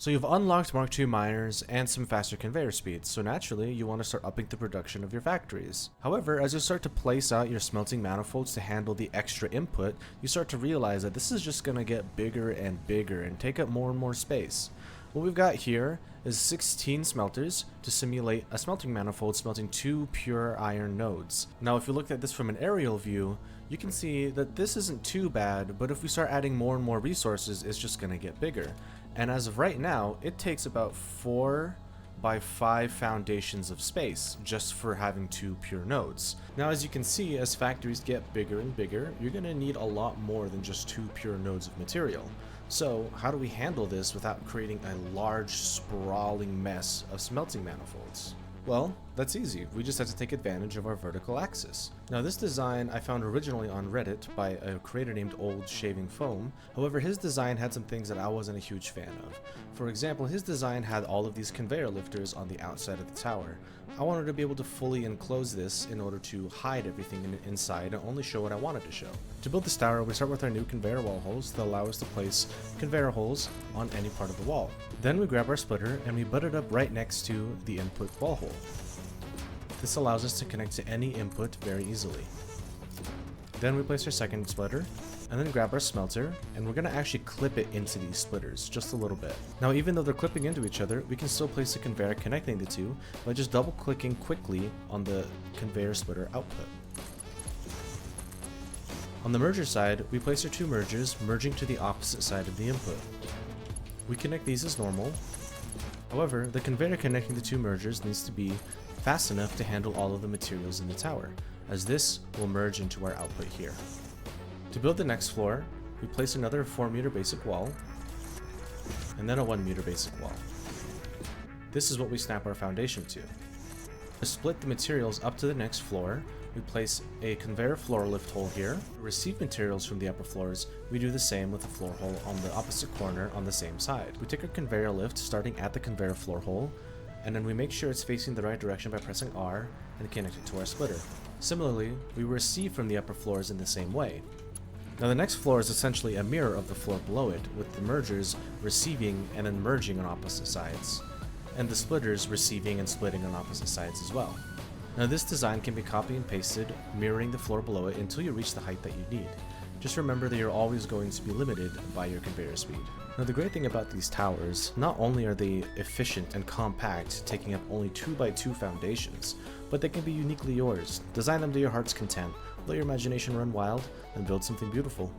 So you've unlocked Mark II miners and some faster conveyor speeds, so naturally you want to start upping the production of your factories. However, as you start to place out your smelting manifolds to handle the extra input, you start to realize that this is just going to get bigger and bigger and take up more and more space. What we've got here is 16 smelters to simulate a smelting manifold smelting 2 pure iron nodes. Now if you look at this from an aerial view, you can see that this isn't too bad, but if we start adding more and more resources, it's just going to get bigger. And as of right now, it takes about 4 by 5 foundations of space just for having 2 pure nodes. Now as you can see, as factories get bigger and bigger, you're going to need a lot more than just 2 pure nodes of material. So how do we handle this without creating a large sprawling mess of smelting manifolds? Well, that's easy. We just have to take advantage of our vertical axis. Now this design I found originally on Reddit by a creator named Old Shaving Foam. However, his design had some things that I wasn't a huge fan of. For example, his design had all of these conveyor lifters on the outside of the tower. I wanted to be able to fully enclose this in order to hide everything inside and only show what I wanted to show. To build this tower, we start with our new conveyor wall holes that allow us to place conveyor holes on any part of the wall. Then we grab our splitter and we butt it up right next to the input wall hole. This allows us to connect to any input very easily. Then we place our second splitter, and then grab our smelter, and we're going to actually clip it into these splitters, just a little bit. Now even though they're clipping into each other, we can still place a conveyor connecting the two by just double clicking quickly on the conveyor splitter output. On the merger side, we place our 2 mergers merging to the opposite side of the input. We connect these as normal. However, the conveyor connecting the 2 mergers needs to be fast enough to handle all of the materials in the tower, as this will merge into our output here. To build the next floor, we place another 4-meter basic wall, and then a 1-meter basic wall. This is what we snap our foundation to. To split the materials up to the next floor, we place a conveyor floor lift hole here. To receive materials from the upper floors, we do the same with a floor hole on the opposite corner on the same side. We take our conveyor lift starting at the conveyor floor hole, and then we make sure it's facing the right direction by pressing R and connect it to our splitter. Similarly, we receive from the upper floors in the same way. Now the next floor is essentially a mirror of the floor below it, with the mergers receiving and then merging on opposite sides, and the splitters receiving and splitting on opposite sides as well. Now this design can be copied and pasted, mirroring the floor below it until you reach the height that you need. Just remember that you're always going to be limited by your conveyor speed. Now the great thing about these towers, not only are they efficient and compact, taking up only 2 by 2 foundations, but they can be uniquely yours. Design them to your heart's content, let your imagination run wild, and build something beautiful.